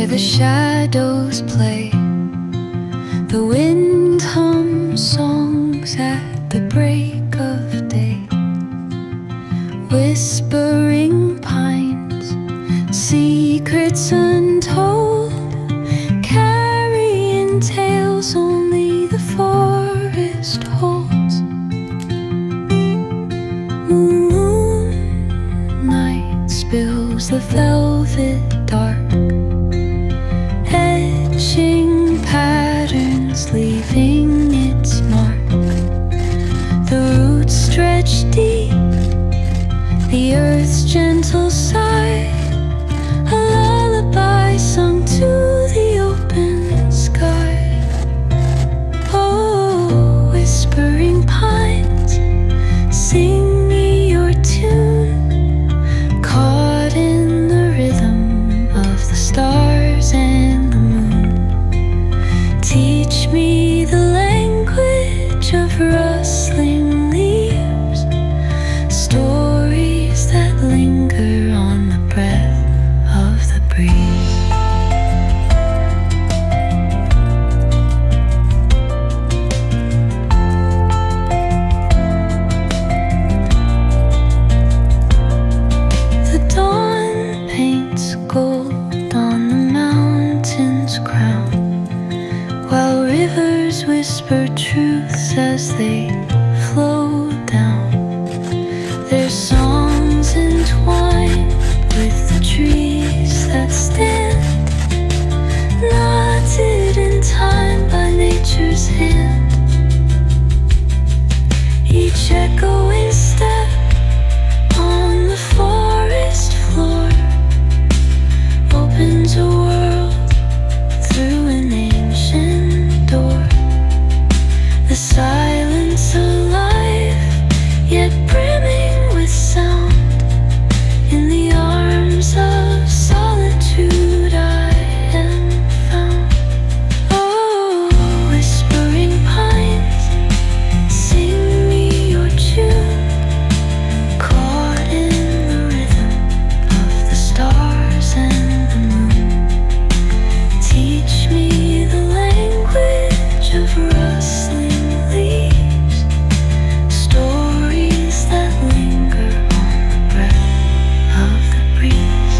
where the shadows play. The wind hums songs at the break of day. Whispering pines, secrets untold, carrying tales only the forest holds. Moonlight spills the velvet dark, etching patterns, leaving its mark. The roots stretch deep, the earth's gentle sigh, a lullaby sung to the open sky. Oh, whispering pines, sing me your tune, caught in the rhythm of the stars and the moon. Teach me the language of rustling leaves, stories that linger on the breath of the breeze. The dawn paints gold on the mountain's crown, while rivers whisper truths as they flow down. Their songs entwined with the trees that stand, knotted in time by nature's hand. Each echoing step on the forest floor opens a world through an ancient door. The silence alive, yet brimming with sound. In the arms of solitude I am found. Oh, whispering pines, sing me your tune, caught in the rhythm of the stars and the moon. Teach me the language of rustling leaves, stories that linger on the breath of the breeze.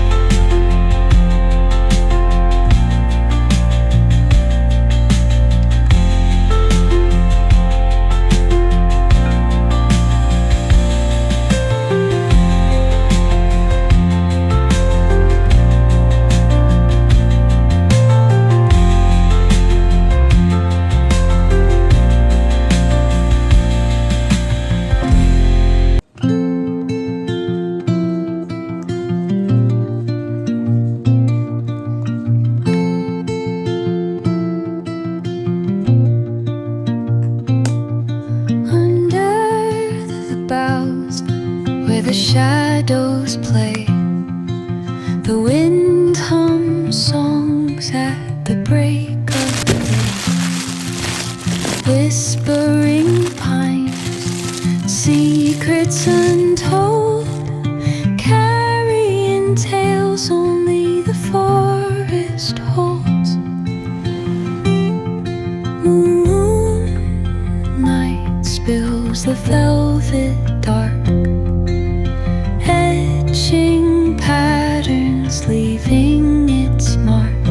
Under the boughs, where the shadows play, the wind hums songs at the break of day. Whispering pines, secrets untold, carrying tales only the forest holds. Moonlight spills the velvet dark, etching patterns, leaving its mark.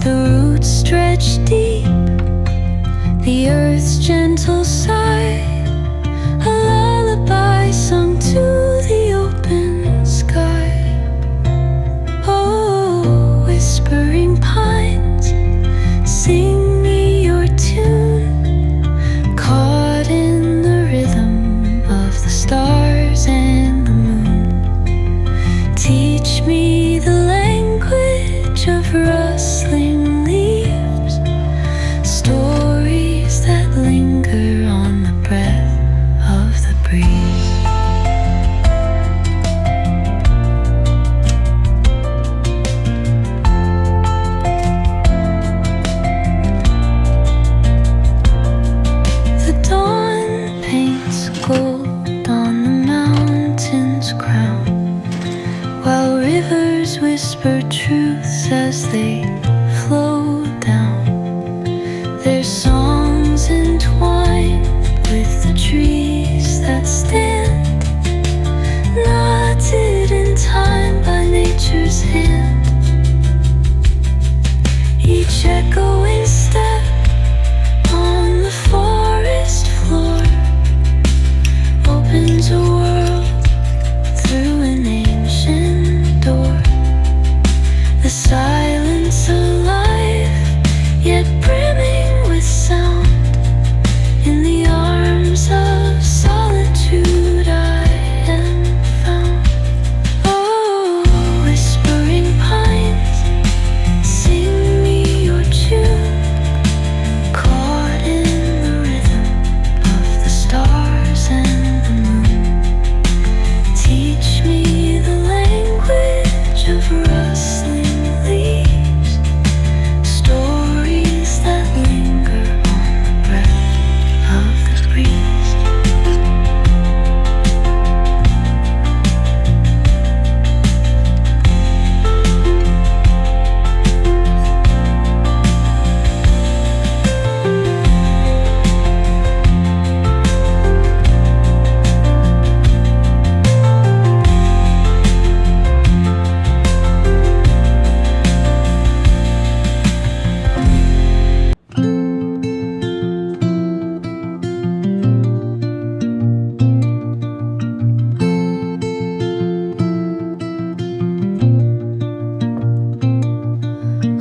The roots stretch deep, the earth's gentle sigh, a lullaby sung to the open sky. Oh, whispering pines, sing me your tune, caught in the rhythm of the stars and the moon. Teach me the language of rustling leaves, stories that linger on the breath of the breeze. The dawn paints gold on the mountain's crown, while rivers whisper truths rivers as they flow down. Their songs entwined with the trees that stand, knotted in time by nature's hand. Each echoing step on the forest floor opens a world through an ancient door. The silence alive, yet brimming with sound. In the arms of solitude I am found. Oh, whispering pines, sing me your tune, caught in the rhythm of the stars and the moon. Teach me the language of rustling leaves, stories that linger on the breath of the breeze.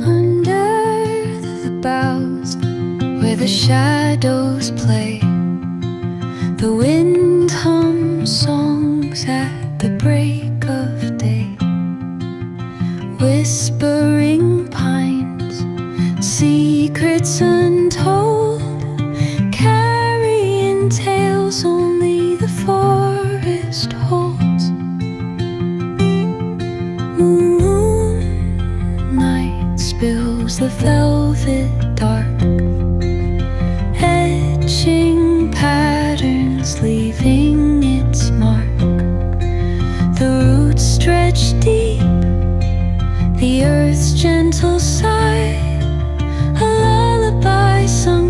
Under the boughs where the shadows play, the wind hums songs at the break of day. Whispering pines, secrets untold, carrying tales only the forest holds. Moonlight spills the velvet dark, etching patterns, leaving its mark. The roots stretch deep, the earth's gentle sigh, a lullaby sung